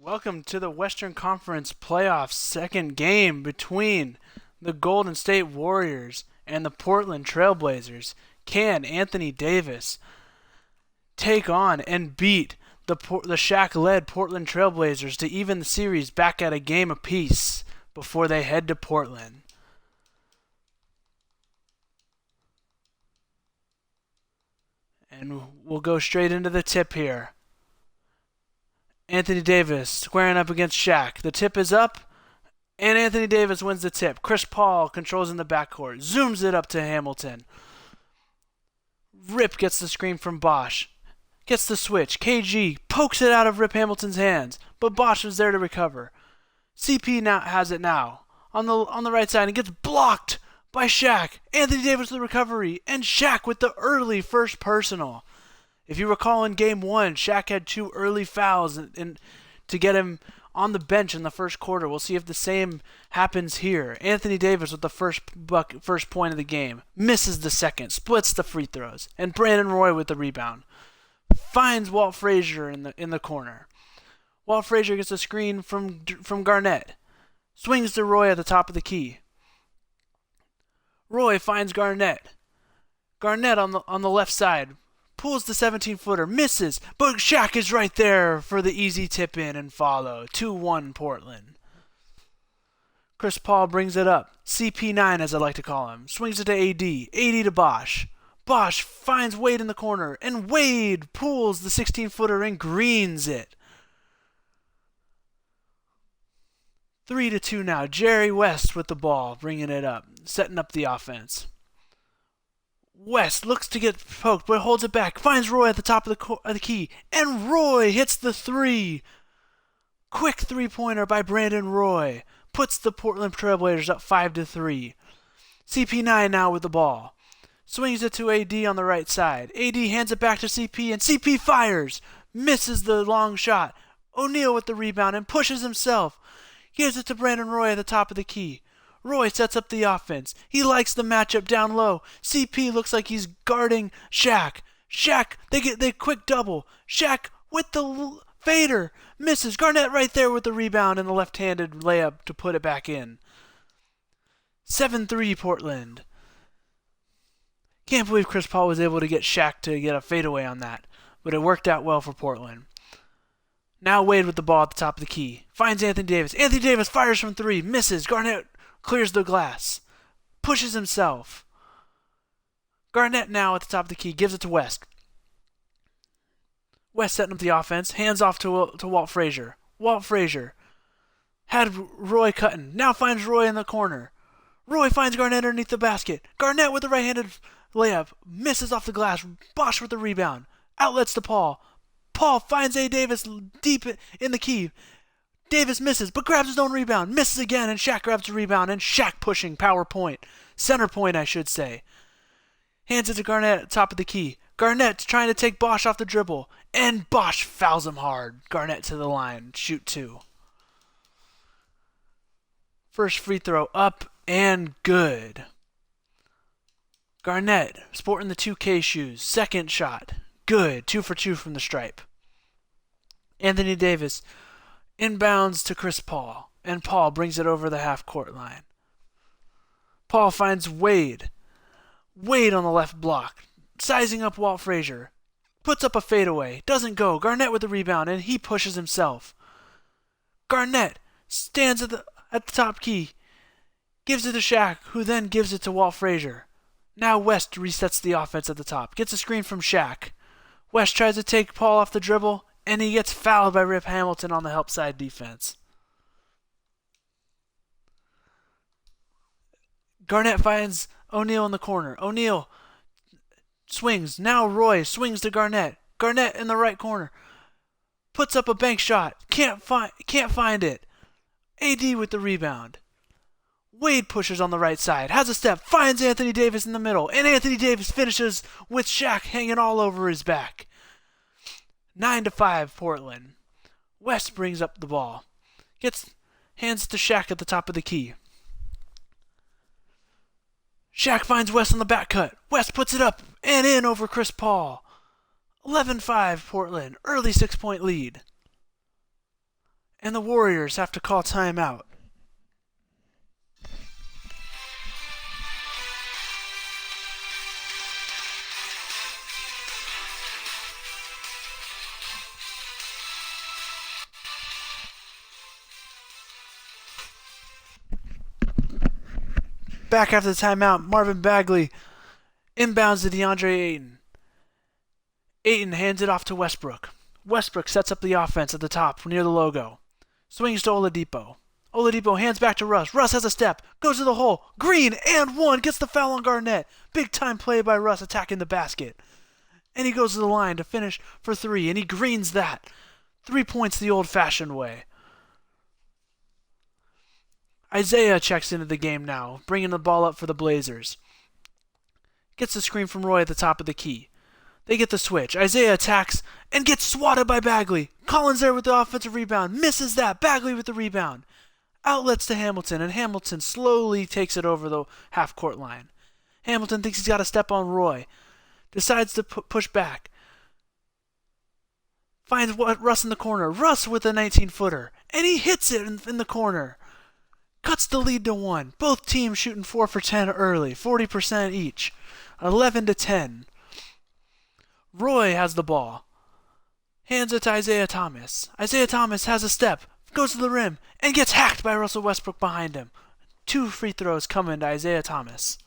Welcome to the Western Conference Playoffs second game between the Golden State Warriors and the Portland Trailblazers. Can Anthony Davis take on and beat the Shaq-led Portland Trailblazers to even the series back at a game apiece before they head to Portland? And we'll go straight into the tip here. Anthony Davis squaring up against Shaq. The tip is up, and Anthony Davis wins the tip. Chris Paul controls in the backcourt, zooms it up to Hamilton. Rip gets the screen from Bosh. Gets the switch. KG pokes it out of Rip Hamilton's hands, but Bosh was there to recover. CP now has it now on the right side and gets blocked by Shaq. Anthony Davis with the recovery, and Shaq with the early first personal. If you recall in Game 1, Shaq had two early fouls to get him on the bench in the first quarter. We'll see if the same happens here. Anthony Davis with the first point of the game. Misses the second. Splits the free throws. And Brandon Roy with the rebound. Finds Walt Frazier in the corner. Walt Frazier gets a screen from Garnett. Swings to Roy at the top of the key. Roy finds Garnett. Garnett on the left side. Pulls the 17-footer, misses, but Shaq is right there for the easy tip in and follow. 2-1 Portland. Chris Paul brings it up. CP9 as I like to call him. Swings it to AD. AD to Bosh. Bosh finds Wade in the corner, and Wade pulls the 16-footer and greens it. 3-2 now. Jerry West with the ball, bringing it up, setting up the offense. West looks to get poked, but holds it back. Finds Roy at the top of the key. And Roy hits the three. Quick three-pointer by Brandon Roy. Puts the Portland Trailblazers up 5-3. CP9 now with the ball. Swings it to AD on the right side. AD hands it back to CP, and CP fires. Misses the long shot. O'Neal with the rebound and pushes himself. Gives it to Brandon Roy at the top of the key. Roy sets up the offense. He likes the matchup down low. CP looks like he's guarding Shaq. Shaq, they quick double. Shaq with the fader. Misses. Garnett right there with the rebound and the left-handed layup to put it back in. 7-3 Portland. Can't believe Chris Paul was able to get Shaq to get a fadeaway on that, but it worked out well for Portland. Now Wade with the ball at the top of the key. Finds Anthony Davis. Anthony Davis fires from three. Misses. Garnett clears the glass. Pushes himself. Garnett now at the top of the key. Gives it to West. West setting up the offense. Hands off to Walt Frazier. Walt Frazier had Roy cutting. Now finds Roy in the corner. Roy finds Garnett underneath the basket. Garnett with the right-handed layup. Misses off the glass. Bosh with the rebound. Outlets to Paul. Paul finds A. Davis deep in the key. Davis misses, but grabs his own rebound. Misses again, and Shaq grabs the rebound, and Shaq pushing power point. Center point, I should say. Hands it to Garnett at the top of the key. Garnett's trying to take Bosh off the dribble, and Bosh fouls him hard. Garnett to the line. Shoot two. First free throw up and good. Garnett sporting the 2K shoes. Second shot. Good. 2 for 2 from the stripe. Anthony Davis inbounds to Chris Paul, and Paul brings it over the half-court line. Paul finds Wade. Wade on the left block, sizing up Walt Frazier. Puts up a fadeaway. Doesn't go. Garnett with the rebound, and he pushes himself. Garnett stands at the top key. Gives it to Shaq, who then gives it to Walt Frazier. Now West resets the offense at the top. Gets a screen from Shaq. West tries to take Paul off the dribble, and he gets fouled by Rip Hamilton on the help side defense. Garnett finds O'Neal in the corner. O'Neal swings. Now Roy swings to Garnett. Garnett in the right corner. Puts up a bank shot. Can't find it. AD with the rebound. Wade pushes on the right side. Has a step. Finds Anthony Davis in the middle. And Anthony Davis finishes with Shaq hanging all over his back. 9-5 Portland. West brings up the ball. Hands it to Shaq at the top of the key. Shaq finds West on the back cut. West puts it up and in over Chris Paul. 11-5 Portland. Early 6-point lead. And the Warriors have to call timeout. Back after the timeout, Marvin Bagley inbounds to DeAndre Ayton. Ayton hands it off to Westbrook. Westbrook sets up the offense at the top near the logo. Swings to Oladipo. Oladipo hands back to Russ. Russ has a step. Goes to the hole. Green and one. Gets the foul on Garnett. Big time play by Russ attacking the basket. And he goes to the line to finish for three. And he greens that. 3 points the old-fashioned way. Isaiah checks into the game now, bringing the ball up for the Blazers. Gets the screen from Roy at the top of the key. They get the switch. Isaiah attacks and gets swatted by Bagley. Collins there with the offensive rebound. Misses that. Bagley with the rebound. Outlets to Hamilton, and Hamilton slowly takes it over the half-court line. Hamilton thinks he's got to step on Roy. Decides to push back. Finds Russ in the corner. Russ with a 19-footer. And he hits it in the corner. Cuts the lead to 1. Both teams shooting 4 for 10 early. 40% each. 11-10. Roy has the ball. Hands it to Isaiah Thomas. Isaiah Thomas has a step. Goes to the rim. And gets hacked by Russell Westbrook behind him. 2 free throws coming to Isaiah Thomas.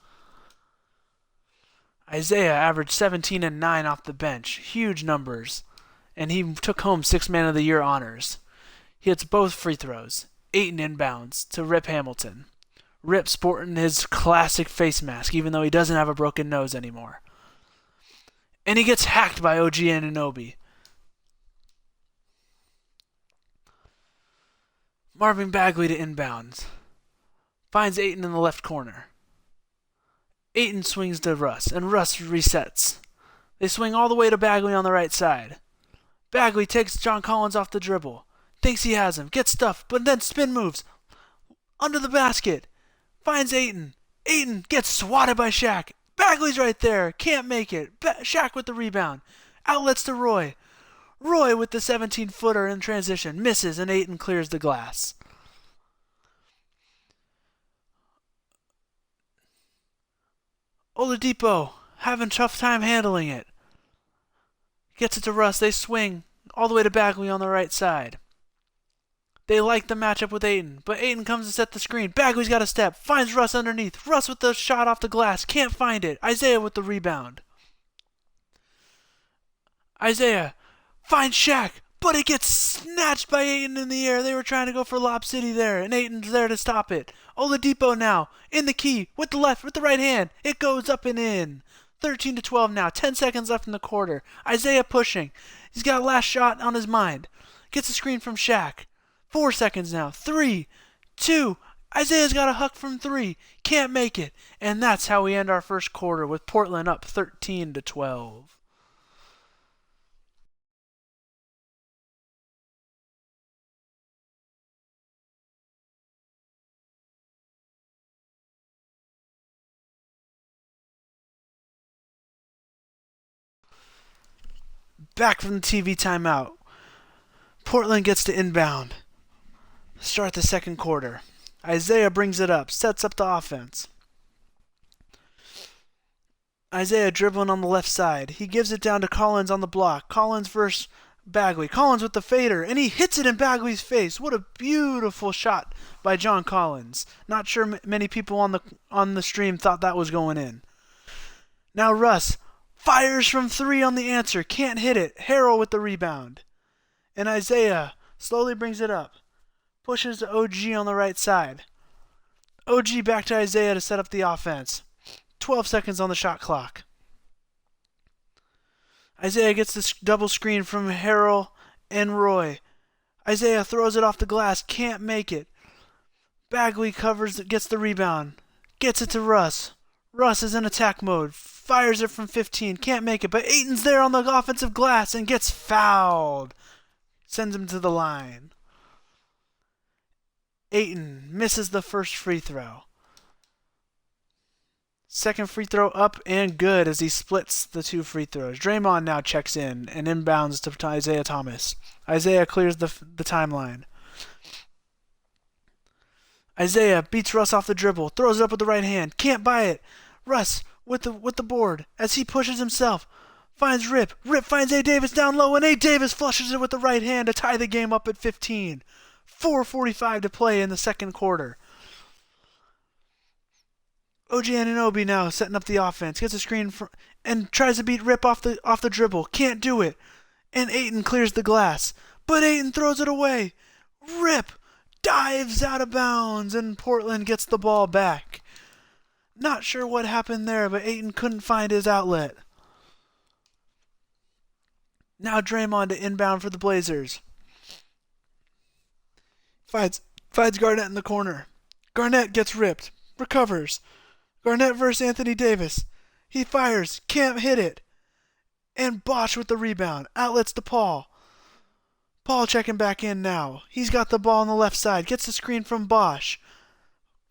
Isaiah averaged 17 and 9 off the bench. Huge numbers. And he took home 6 Man of the Year honors. He hits both free throws. Ayton inbounds to Rip Hamilton. Rip sporting his classic face mask, even though he doesn't have a broken nose anymore. And he gets hacked by OG Anunoby. Marvin Bagley to inbounds. Finds Ayton in the left corner. Ayton swings to Russ, and Russ resets. They swing all the way to Bagley on the right side. Bagley takes John Collins off the dribble. Thinks he has him. Gets stuffed, but then spin moves. Under the basket. Finds Ayton. Ayton gets swatted by Shaq. Bagley's right there. Can't make it. Shaq with the rebound. Outlets to Roy. Roy with the 17-footer in transition. Misses, and Ayton clears the glass. Oladipo having a tough time handling it. Gets it to Russ. They swing all the way to Bagley on the right side. They like the matchup with Ayton, but Ayton comes to set the screen. Bagley's got a step. Finds Russ underneath. Russ with the shot off the glass. Can't find it. Isaiah with the rebound. Isaiah finds Shaq, but it gets snatched by Ayton in the air. They were trying to go for Lob City there, and Ayton's there to stop it. Oladipo now in the key with the right hand. It goes up and in. 13-12 now. 10 seconds left in the quarter. Isaiah pushing. He's got a last shot on his mind. Gets a screen from Shaq. 4 seconds now. 3, 2. Isaiah's got a huck from 3. Can't make it. And that's how we end our first quarter with Portland up 13-12. Back from the TV timeout. Portland gets to inbound. Start the second quarter. Isaiah brings it up, sets up the offense. Isaiah dribbling on the left side. He gives it down to Collins on the block. Collins versus Bagley. Collins with the fader, and he hits it in Bagley's face. What a beautiful shot by John Collins. Not sure many people on the stream thought that was going in. Now Russ fires from 3 on the answer. Can't hit it. Harrell with the rebound. And Isaiah slowly brings it up. Pushes to OG on the right side. OG back to Isaiah to set up the offense. 12 seconds on the shot clock. Isaiah gets this double screen from Harrell and Roy. Isaiah throws it off the glass. Can't make it. Bagley gets the rebound. Gets it to Russ. Russ is in attack mode. Fires it from 15. Can't make it. But Ayton's there on the offensive glass and gets fouled. Sends him to the line. Ayton misses the first free throw. Second free throw up and good as he splits the 2 free throws. Draymond now checks in and inbounds to Isaiah Thomas. Isaiah clears the timeline. Isaiah beats Russ off the dribble, throws it up with the right hand, can't buy it. Russ with the board as he pushes himself. Finds Rip. Rip finds A. Davis down low, and A. Davis flushes it with the right hand to tie the game up at 15. 4:45 to play in the second quarter. OG Anunoby now setting up the offense. Gets a screen and tries to beat Rip off the dribble. Can't do it. And Ayton clears the glass. But Ayton throws it away. Rip dives out of bounds, and Portland gets the ball back. Not sure what happened there, but Ayton couldn't find his outlet. Now Draymond to inbound for the Blazers. Finds Garnett in the corner. Garnett gets ripped. Recovers. Garnett versus Anthony Davis. He fires. Can't hit it. And Bosh with the rebound. Outlets to Paul. Paul checking back in now. He's got the ball on the left side. Gets the screen from Bosh.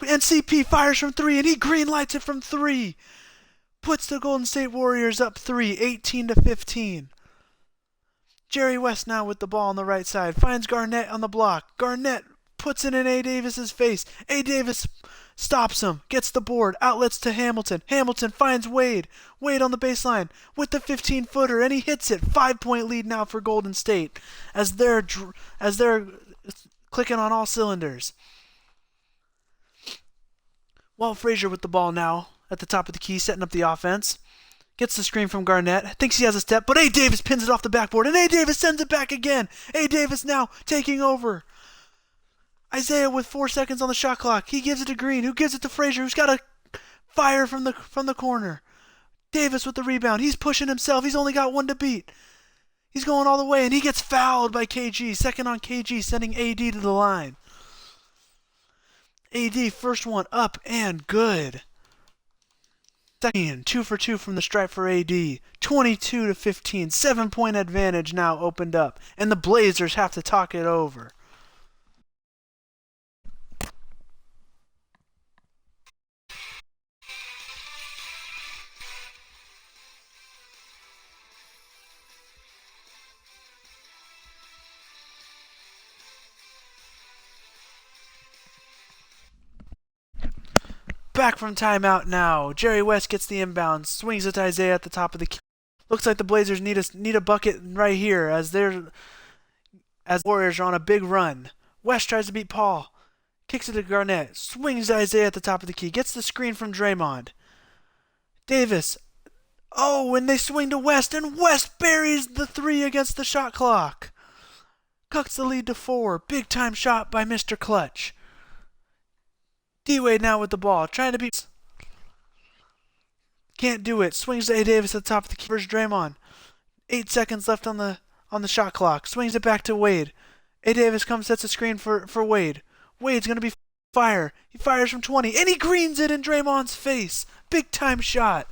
And CP fires from three, and he green lights it from three. Puts the Golden State Warriors up 3, 18-15. Jerry West now with the ball on the right side. Finds Garnett on the block. Garnett puts it in A. Davis's face. A. Davis stops him. Gets the board. Outlets to Hamilton. Hamilton finds Wade. Wade on the baseline with the 15-footer, and he hits it. 5-point lead now for Golden State as they're clicking on all cylinders. Walt Frazier with the ball now at the top of the key, setting up the offense. Gets the screen from Garnett. Thinks he has a step, but A. Davis pins it off the backboard, and A. Davis sends it back again. A. Davis now taking over. Isaiah with 4 seconds on the shot clock. He gives it to Green, who gives it to Frazier, who's got a fire from the corner. Davis with the rebound. He's pushing himself. He's only got one to beat. He's going all the way, and he gets fouled by KG. Second on KG, sending AD to the line. AD, first one up and good. Second, 2 for 2 from the stripe for AD. 22-15. 7-point advantage now opened up. And the Blazers have to talk it over. Back from timeout now. Jerry West gets the inbound, swings it to Isaiah at the top of the key. Looks like the Blazers need a bucket right here as the Warriors are on a big run. West tries to beat Paul. Kicks it to Garnett. Swings to Isaiah at the top of the key. Gets the screen from Draymond. Davis. Oh, and they swing to West, and West buries the three against the shot clock. Cuts the lead to 4. Big time shot by Mr. Clutch. D-Wade now with the ball, trying to beat. Can't do it. Swings to A. Davis at the top of the key. Versus Draymond. 8 seconds left on the shot clock. Swings it back to Wade. A. Davis comes, sets a screen for Wade. Wade's gonna be fire. He fires from 20, and he greens it in Draymond's face. Big time shot.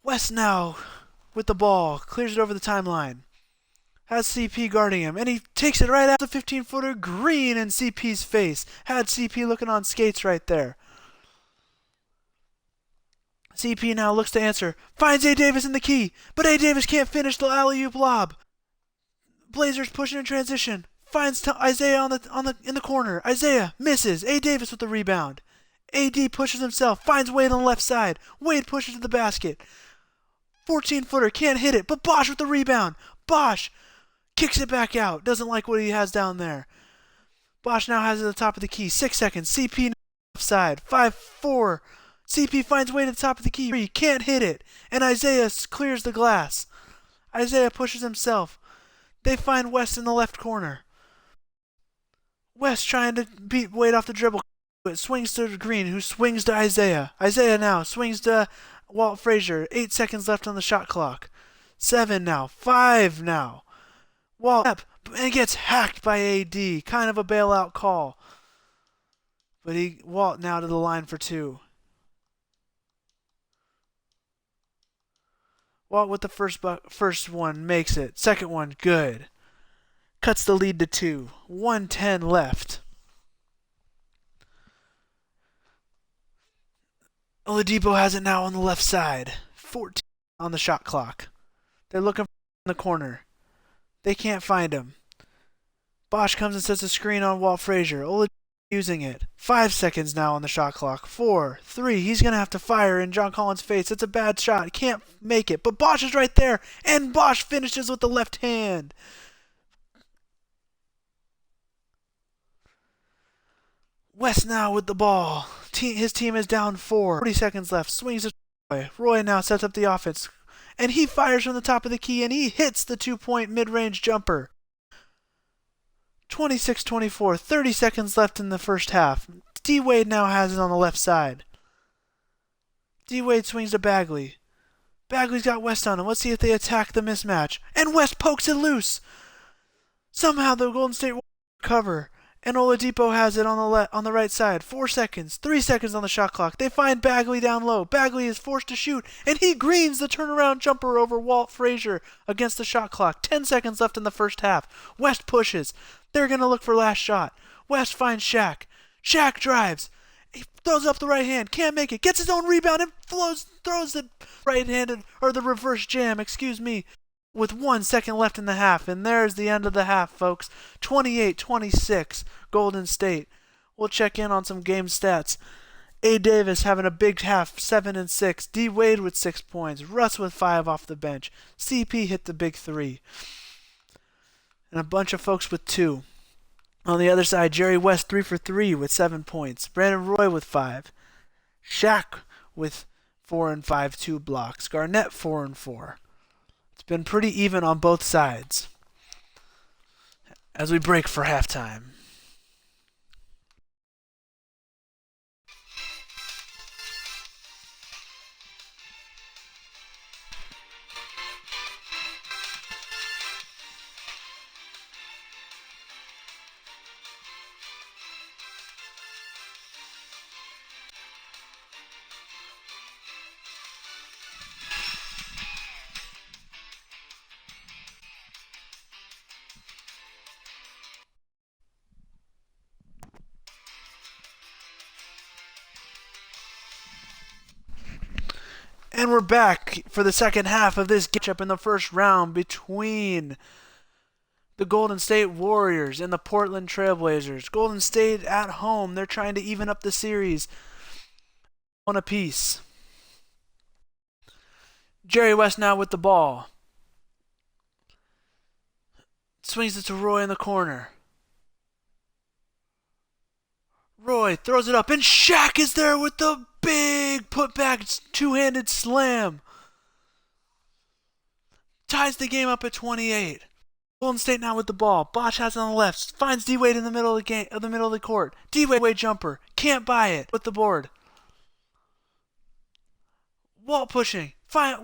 West now with the ball, clears it over the timeline. Has CP guarding him, and he takes it right out the 15-footer, green in CP's face. Had CP looking on skates right there. CP now looks to answer. Finds A. Davis in the key, but A. Davis can't finish the alley-oop lob. Blazers pushing in transition. Finds Isaiah in the corner. Isaiah misses. A. Davis with the rebound. AD pushes himself. Finds Wade on the left side. Wade pushes to the basket. 14-footer can't hit it, but Bosh with the rebound. Bosh kicks it back out. Doesn't like what he has down there. Bosh now has it at the top of the key. 6 seconds. CP offside. 5-4. CP finds Wade at the top of the key. He can't hit it. And Isaiah clears the glass. Isaiah pushes himself. They find West in the left corner. West trying to beat Wade off the dribble. It swings to Green, who swings to Isaiah. Isaiah now swings to Walt Frazier. 8 seconds left on the shot clock. 7 now. 5 now. Walt up and gets hacked by AD. Kind of a bailout call. But Walt now to the line for 2. Walt with the first one makes it. Second one, good. Cuts the lead to 2. 1:10 left. Oladipo has it now on the left side. 14 on the shot clock. They're looking in the corner. They can't find him. Bosch comes and sets a screen on Walt Frazier. Oladipo using it. 5 seconds now on the shot clock. 4, 3. He's going to have to fire in John Collins' face. It's a bad shot. He can't make it. But Bosch is right there. And Bosch finishes with the left hand. West now with the ball. His team is down 4. 40 seconds left. Swings it Roy. Roy now sets up the offense. And he fires from the top of the key. And he hits the 2-point mid-range jumper. 26-24. 30 seconds left in the first half. D-Wade now has it on the left side. D-Wade swings to Bagley. Bagley's got West on him. Let's see if they attack the mismatch. And West pokes it loose. Somehow the Golden State Warriors recover. And Oladipo has it on the right side. 4 seconds. 3 seconds on the shot clock. They find Bagley down low. Bagley is forced to shoot. And he greens the turnaround jumper over Walt Frazier against the shot clock. 10 seconds left in the first half. West pushes. They're going to look for last shot. West finds Shaq. Shaq drives. He throws up the right hand. Can't make it. Gets his own rebound and throws the right-handed, or the reverse jam, with 1 second left in the half. And there's the end of the half, folks. 28-26, Golden State. We'll check in on some game stats. A. Davis having a big half, 7 and 6. D. Wade with 6 points. Russ with 5 off the bench. CP hit the big 3. And a bunch of folks with 2. On the other side, Jerry West 3 for 3 with 7 points. Brandon Roy with 5. Shaq with 4 and 5, 2 blocks. Garnett 4 and 4. It's been pretty even on both sides as we break for halftime. And we're back for the second half of this matchup in the first round between the Golden State Warriors and the Portland Trailblazers. Golden State at home, they're trying to even up the series. 1 apiece. Jerry West now with the ball. Swings it to Roy in the corner. Roy throws it up, and Shaq is there with the big putback two-handed slam. Ties the game up at 28. Golden State now with the ball. Bosch has it on the left. Finds D-Wade in the middle of the court. D-Wade jumper. Can't buy it with the board. Walt pushing.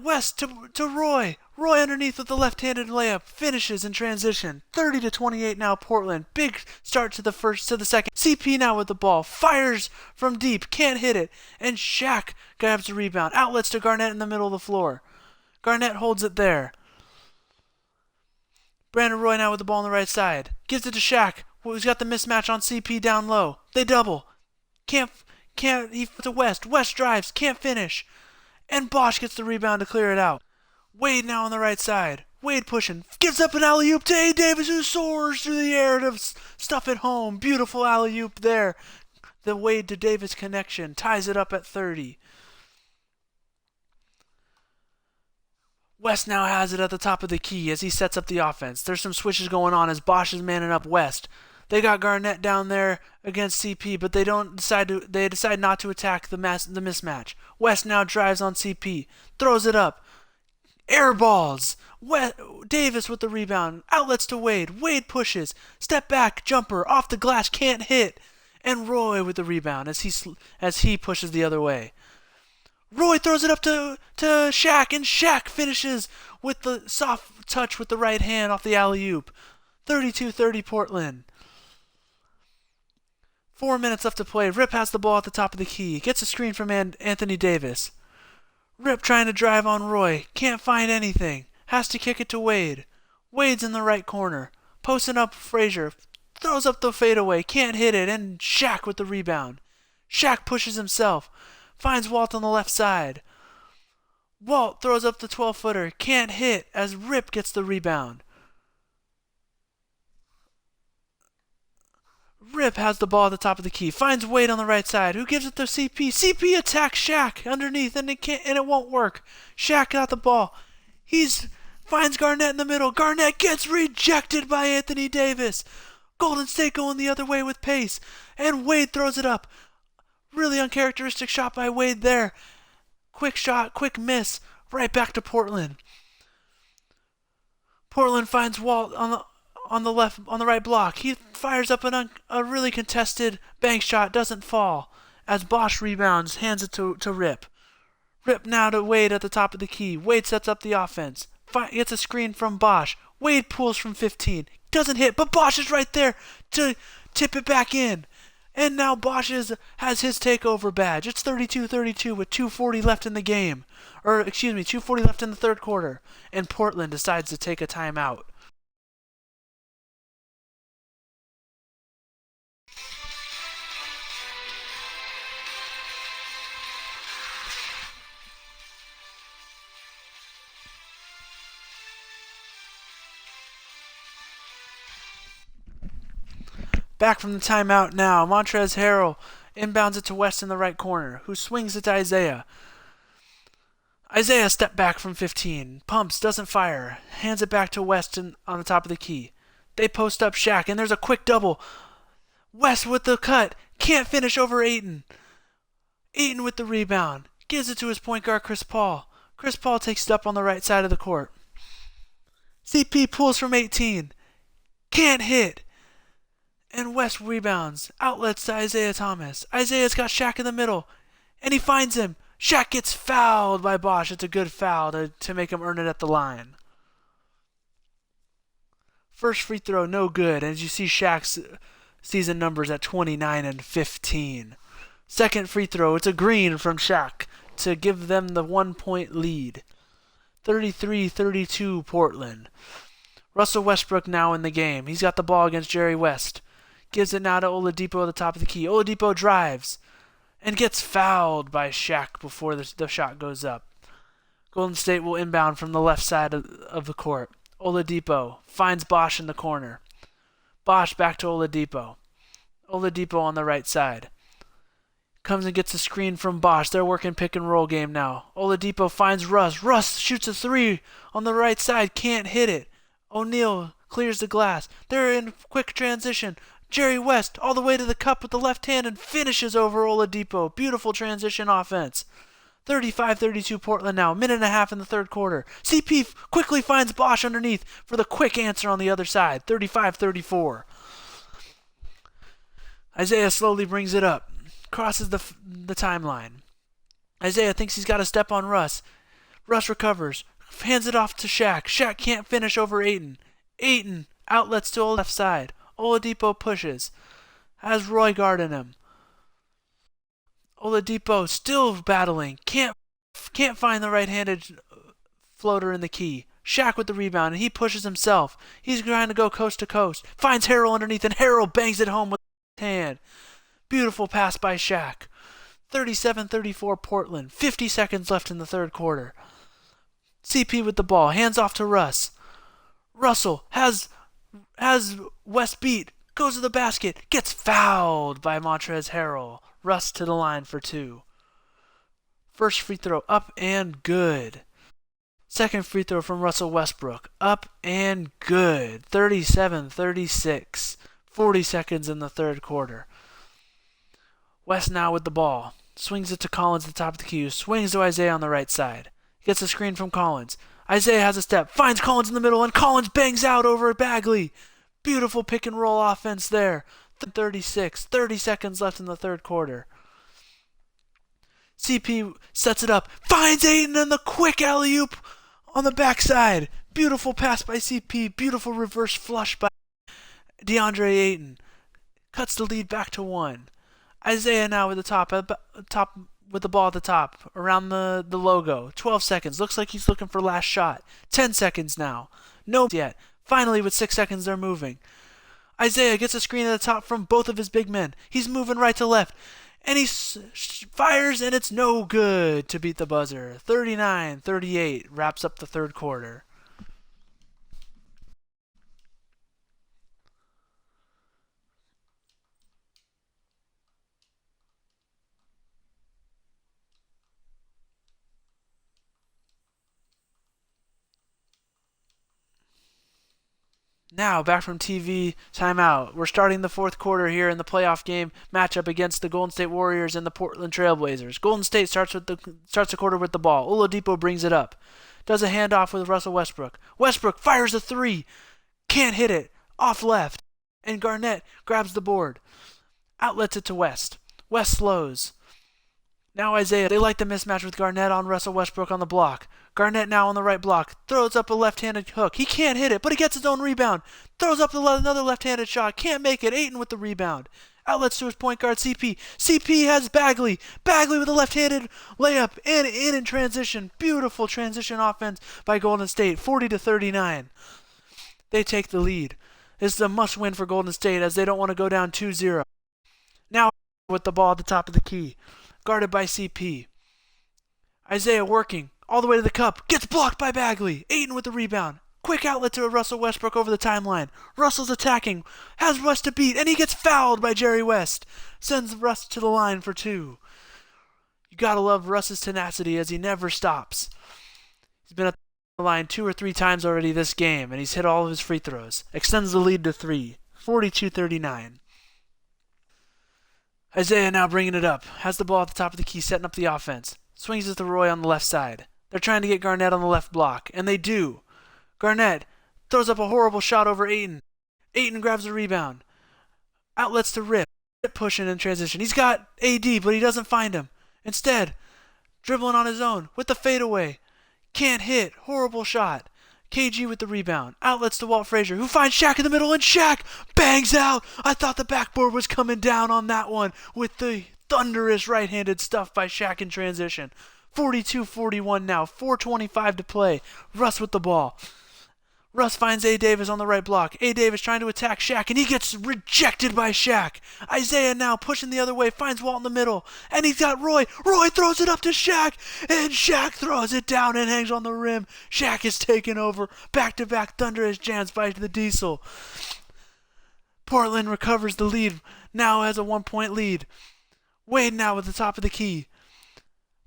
West to Roy. Roy underneath with the left-handed layup. Finishes in transition. 30-28 now Portland. Big start to the second. CP now with the ball. Fires from deep. Can't hit it. And Shaq grabs the rebound. Outlets to Garnett in the middle of the floor. Garnett holds it there. Brandon Roy now with the ball on the right side. Gives it to Shaq. He's got the mismatch on CP down low. They double. He to West. West drives. Can't finish. And Bosch gets the rebound to clear it out. Wade now on the right side. Wade pushing. Gives up an alley-oop to A. Davis, who soars through the air to stuff it home. Beautiful alley-oop there. The Wade to Davis connection ties it up at 30. West now has it at the top of the key as he sets up the offense. There's some switches going on as Bosch is manning up West. They got Garnett down there against CP, but they decide not to attack the mismatch. West now drives on CP, throws it up, air balls. Davis with the rebound, outlets to Wade. Wade pushes, step back jumper off the glass, can't hit, and Roy with the rebound as he pushes the other way. Roy throws it up to Shaq, and Shaq finishes with the soft touch with the right hand off the alley-oop. 32-30 Portland. 4 minutes left to play. Rip has the ball at the top of the key. Gets a screen from Anthony Davis. Rip trying to drive on Roy. Can't find anything. Has to kick it to Wade. Wade's in the right corner. Posting up Frazier. Throws up the fadeaway. Can't hit it. And Shaq with the rebound. Shaq pushes himself. Finds Walt on the left side. Walt throws up the 12-footer. Can't hit as Rip gets the rebound. Rip has the ball at the top of the key, finds Wade on the right side, who gives it to CP. CP attacks Shaq underneath, and it won't work. Shaq got the ball. He's finds Garnett in the middle. Garnett gets rejected by Anthony Davis. Golden State going the other way with pace, and Wade throws it up. Really uncharacteristic shot by Wade there. Quick shot, quick miss. Right back to Portland. Portland finds Walt on the right block. He fires up a really contested bank shot, doesn't fall. As Bosch rebounds, hands it to Rip. Rip now to Wade at the top of the key. Wade sets up the offense. Gets a screen from Bosch. Wade pulls from 15. Doesn't hit, but Bosch is right there to tip it back in. And now Bosch has his takeover badge. It's 32-32 with 2:40 left in the game. 2:40 left in the third quarter. And Portland decides to take a timeout. Back from the timeout now. Montrezl Harrell inbounds it to West in the right corner, who swings it to Isaiah. Isaiah step back from 15. Pumps, doesn't fire. Hands it back to West on the top of the key. They post up Shaq, and there's a quick double. West with the cut. Can't finish over Ayton. Ayton with the rebound. Gives it to his point guard, Chris Paul. Chris Paul takes it up on the right side of the court. CP pulls from 18. Can't hit. And West rebounds. Outlets to Isaiah Thomas. Isaiah's got Shaq in the middle. And he finds him. Shaq gets fouled by Bosch. It's a good foul to make him earn it at the line. First free throw, no good. And as you see Shaq's season numbers at 29 and 15. Second free throw, it's a green from Shaq to give them the 1-point lead. 33-32 Portland. Russell Westbrook now in the game. He's got the ball against Jerry West. Gives it now to Oladipo at the top of the key. Oladipo drives and gets fouled by Shaq before the shot goes up. Golden State will inbound from the left side of the court. Oladipo finds Bosch in the corner. Bosch back to Oladipo. Oladipo on the right side. Comes and gets a screen from Bosch. They're working pick and roll game now. Oladipo finds Russ. Russ shoots a three on the right side. Can't hit it. O'Neal clears the glass. They're in quick transition. Jerry West all the way to the cup with the left hand and finishes over Oladipo. Beautiful transition offense. 35-32 Portland now. Minute and a half in the third quarter. CP quickly finds Bosch underneath for the quick answer on the other side. 35-34. Isaiah slowly brings it up. Crosses the timeline. Isaiah thinks he's got a step on Russ. Russ recovers. Hands it off to Shaq. Shaq can't finish over Ayton. Ayton outlets to the left side. Oladipo pushes. Has Roy guarding him. Oladipo still battling. Can't find the right-handed floater in the key. Shaq with the rebound, and he pushes himself. He's trying to go coast to coast. Finds Harrell underneath, and Harrell bangs it home with his hand. Beautiful pass by Shaq. 37-34 Portland. 50 seconds left in the third quarter. CP with the ball. Hands off to Russ. Russell has West beat. Goes to the basket. Gets fouled by Montrezl Harrell. Russ to the line for two. First free throw up and good. Second free throw from Russell Westbrook. Up and good. 37-36. 40 seconds in the third quarter. West now with the ball. Swings it to Collins at the top of the key. Swings to Isaiah on the right side. Gets a screen from Collins. Isaiah has a step. Finds Collins in the middle, and Collins bangs out over Bagley. Beautiful pick and roll offense there. 36. 30 seconds left in the third quarter. CP sets it up. Finds Ayton and the quick alley-oop on the backside. Beautiful pass by CP. Beautiful reverse flush by DeAndre Ayton. Cuts the lead back to one. Isaiah now with the top with the ball at the top around the logo. 12 seconds. Looks like he's looking for last shot. 10 seconds now. No yet. Finally, with 6 seconds, they're moving. Isaiah gets a screen at the top from both of his big men. He's moving right to left. And he fires, and it's no good to beat the buzzer. 39-38 wraps up the third quarter. Now, back from TV timeout. We're starting the fourth quarter here in the playoff game matchup against the Golden State Warriors and the Portland Trailblazers. Golden State starts the quarter with the ball. Oladipo brings it up. Does a handoff with Russell Westbrook. Westbrook fires a three. Can't hit it. Off left. And Garnett grabs the board. Outlets it to West. West slows. Now Isaiah, they like the mismatch with Garnett on Russell Westbrook on the block. Garnett now on the right block, throws up a left-handed hook. He can't hit it, but he gets his own rebound. Throws up another left-handed shot, can't make it. Ayton with the rebound. Outlets to his point guard, CP. CP has Bagley. Bagley with a left-handed layup and in transition. Beautiful transition offense by Golden State, 40-39. They take the lead. This is a must-win for Golden State as they don't want to go down 2-0. Now with the ball at the top of the key. Guarded by CP. Isaiah working all the way to the cup. Gets blocked by Bagley. Ayton with the rebound. Quick outlet to Russell Westbrook over the timeline. Russell's attacking. Has Russ to beat. And he gets fouled by Jerry West. Sends Russ to the line for two. You gotta love Russ's tenacity as he never stops. He's been at the line 2 or 3 times already this game. And he's hit all of his free throws. Extends the lead to 3. 42-39. Isaiah now bringing it up. Has the ball at the top of the key, setting up the offense. Swings it to Roy on the left side. They're trying to get Garnett on the left block, and they do. Garnett throws up a horrible shot over Ayton. Ayton grabs the rebound. Outlets to Rip. Rip pushing in transition. He's got AD, but he doesn't find him. Instead, dribbling on his own with the fadeaway. Can't hit. Horrible shot. KG with the rebound. Outlets to Walt Frazier, who finds Shaq in the middle, and Shaq bangs out. I thought the backboard was coming down on that one with the thunderous right-handed stuff by Shaq in transition. 42-41 now. 4:25 to play. Russ with the ball. Russ finds A. Davis on the right block. A. Davis trying to attack Shaq, and he gets rejected by Shaq. Isaiah now pushing the other way, finds Walt in the middle, and he's got Roy. Roy throws it up to Shaq, and Shaq throws it down and hangs on the rim. Shaq is taken over. Back-to-back thunderous jams by the Diesel. Portland recovers the lead, now has a 1-point lead. Wade now at the top of the key.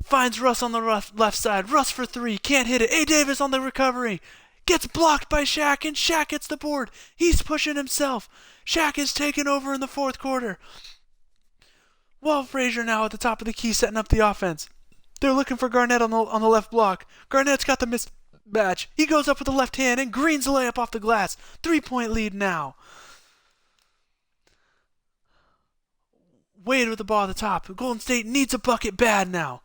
Finds Russ on the left side. Russ for 3, can't hit it. A. Davis on the recovery. Gets blocked by Shaq, and Shaq gets the board. He's pushing himself. Shaq is taken over in the fourth quarter. Walt Frazier now at the top of the key setting up the offense. They're looking for Garnett on the left block. Garnett's got the mismatch. He goes up with the left hand and greens the layup off the glass. 3-point lead now. Wade with the ball at the top. Golden State needs a bucket bad now.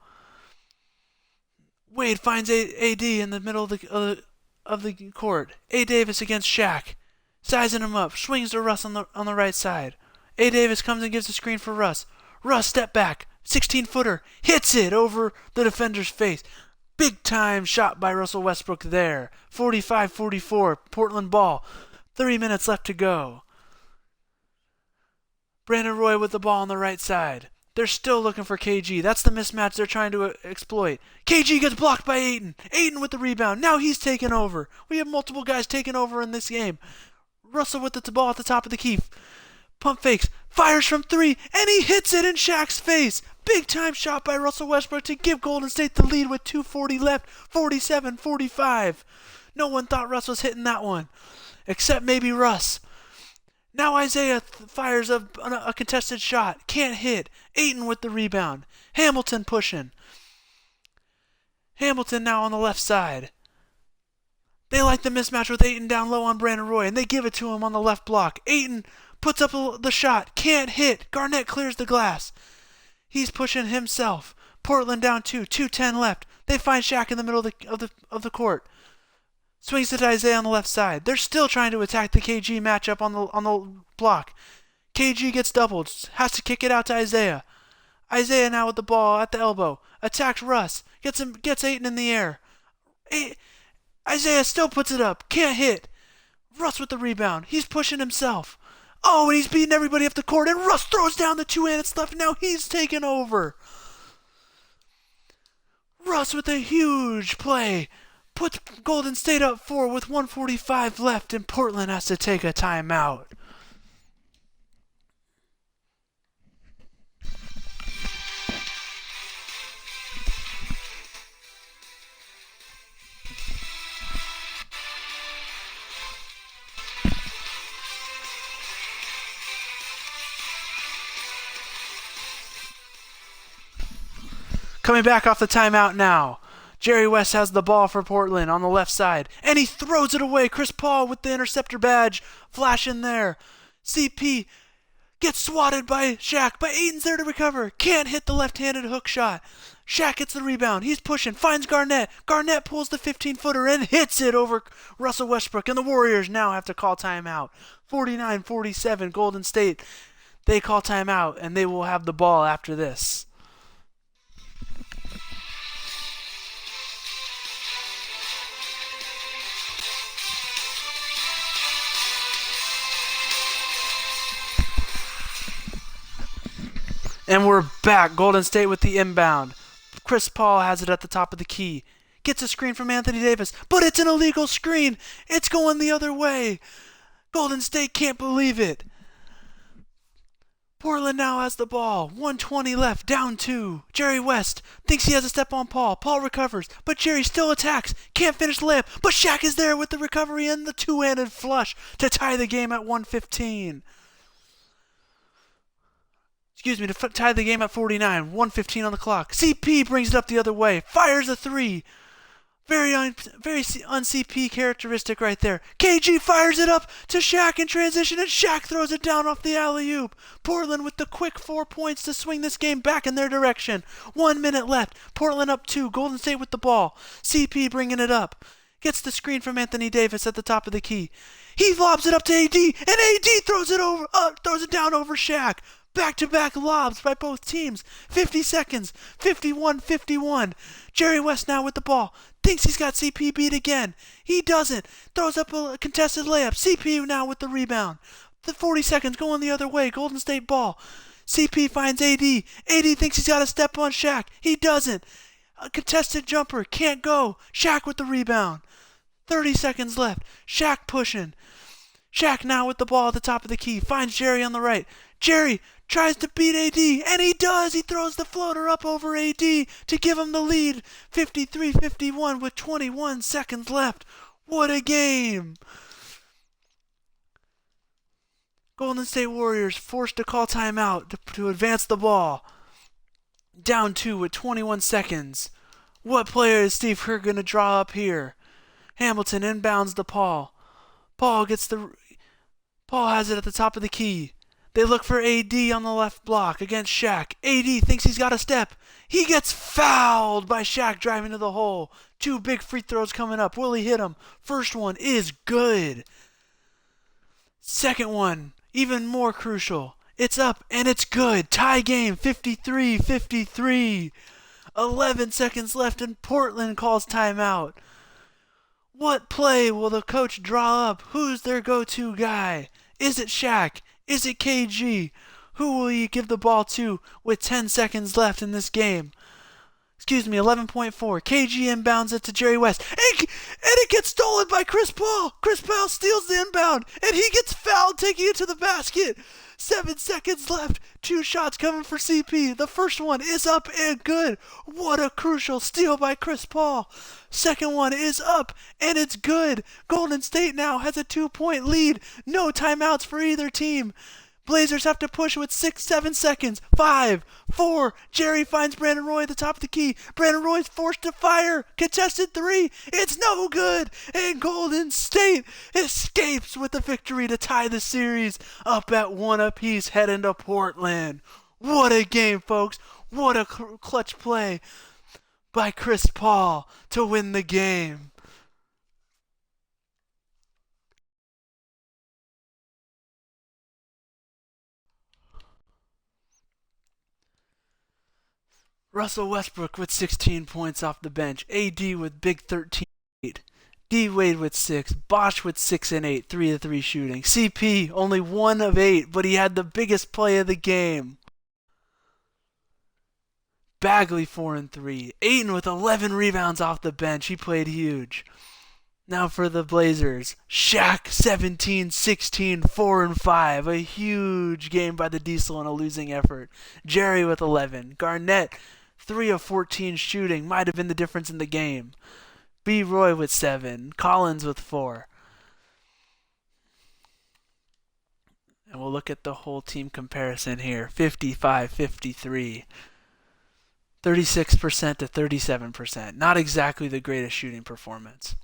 Wade finds AD in the middle of the court. A. Davis against Shaq. Sizing him up. Swings to Russ on the right side. A. Davis comes and gives the screen for Russ. Russ step back. 16-footer. Hits it over the defender's face. Big time shot by Russell Westbrook there. 45-44. Portland ball. 3 minutes left to go. Brandon Roy with the ball on the right side. They're still looking for KG. That's the mismatch they're trying to exploit. KG gets blocked by Ayton. Ayton with the rebound. Now he's taken over. We have multiple guys taking over in this game. Russell with the ball at the top of the key. Pump fakes. Fires from 3. And he hits it in Shaq's face. Big time shot by Russell Westbrook to give Golden State the lead with 2:40 left. 47-45. No one thought Russ was hitting that one. Except maybe Russ. Now Isaiah fires a contested shot. Can't hit. Ayton with the rebound. Hamilton pushing. Hamilton now on the left side. They like the mismatch with Ayton down low on Brandon Roy, and they give it to him on the left block. Ayton puts up the shot. Can't hit. Garnett clears the glass. He's pushing himself. Portland down 2. 2:10 left. They find Shaq in the middle of the court. Swings it to Isaiah on the left side. They're still trying to attack the KG matchup on the block. KG gets doubled. Has to kick it out to Isaiah. Isaiah now with the ball at the elbow. Attacks Russ. Gets Ayton in the air. Isaiah still puts it up. Can't hit. Russ with the rebound. He's pushing himself. Oh, and he's beating everybody up the court. And Russ throws down the 2 minutes left. Now he's taken over. Russ with a huge play. Puts Golden State up 4 with 1:45 left, and Portland has to take a timeout. Coming back off the timeout now. Jerry West has the ball for Portland on the left side, and he throws it away. Chris Paul with the interceptor badge, flash in there. CP gets swatted by Shaq, but Aiton's there to recover. Can't hit the left-handed hook shot. Shaq gets the rebound. He's pushing, finds Garnett. Garnett pulls the 15-footer and hits it over Russell Westbrook, and the Warriors now have to call timeout. 49-47, Golden State. They call timeout, and they will have the ball after this. And we're back. Golden State with the inbound. Chris Paul has it at the top of the key. Gets a screen from Anthony Davis, but it's an illegal screen. It's going the other way. Golden State can't believe it. Portland now has the ball. 1:20 left, down 2. Jerry West thinks he has a step on Paul. Paul recovers, but Jerry still attacks. Can't finish the layup, but Shaq is there with the recovery and the two-handed flush to tie the game at 1:15. To tie the game at 49. 1:15 on the clock. CP brings it up the other way. Fires a 3. Very un-CP characteristic right there. KG fires it up to Shaq in transition, and Shaq throws it down off the alley-oop. Portland with the quick 4 points to swing this game back in their direction. 1 minute left. Portland up 2. Golden State with the ball. CP bringing it up. Gets the screen from Anthony Davis at the top of the key. He lobs it up to AD, and AD throws it down over Shaq. Back-to-back lobs by both teams. 50 seconds. 51-51. Jerry West now with the ball. Thinks he's got CP beat again. He doesn't. Throws up a contested layup. CP now with the rebound. The 40 seconds going the other way. Golden State ball. CP finds AD. AD thinks he's got a step on Shaq. He doesn't. A contested jumper. Can't go. Shaq with the rebound. 30 seconds left. Shaq pushing. Shaq now with the ball at the top of the key. Finds Jerry on the right. Jerry tries to beat AD, and he does. He throws the floater up over AD to give him the lead. 53-51 with 21 seconds left. What a game. Golden State Warriors forced to call timeout to advance the ball. Down 2 with 21 seconds. What player is Steve Kerr going to draw up here? Hamilton inbounds to Paul. Paul has it at the top of the key. They look for AD on the left block against Shaq. AD thinks he's got a step. He gets fouled by Shaq driving to the hole. 2 big free throws coming up. Will he hit them? First one is good. Second one, even more crucial. It's up and it's good. Tie game, 53-53. 11 seconds left and Portland calls timeout. What play will the coach draw up? Who's their go-to guy? Is it Shaq? Is it KG? Who will he give the ball to with 10 seconds left in this game? 11.4. KG inbounds it to Jerry West. And it gets stolen by Chris Paul. Chris Paul steals the inbound, and he gets fouled taking it to the basket. 7 seconds left. 2 shots coming for CP. The first one is up and good. What a crucial steal by Chris Paul. Second one is up and it's good. Golden State now has a 2-point lead. No timeouts for either team. Blazers have to push with 7 seconds. 5, 4. Jerry finds Brandon Roy at the top of the key. Brandon Roy's forced to fire. Contested 3. It's no good. And Golden State escapes with the victory to tie the series up at 1 apiece heading to Portland. What a game, folks. What a clutch play by Chris Paul to win the game. Russell Westbrook with 16 points off the bench. AD with big 13. D Wade with 6. Bosh with 6 and 8. 3 of 3 shooting. CP only 1 of 8, but he had the biggest play of the game. Bagley 4 and 3. Ayton with 11 rebounds off the bench. He played huge. Now for the Blazers. Shaq 17, 16, 4 and 5. A huge game by the Diesel in a losing effort. Jerry with 11. Garnett 3 of 14 shooting. Might have been the difference in the game. B. Roy with 7. Collins with 4. And we'll look at the whole team comparison here. 55-53. 36% to 37%. Not exactly the greatest shooting performance.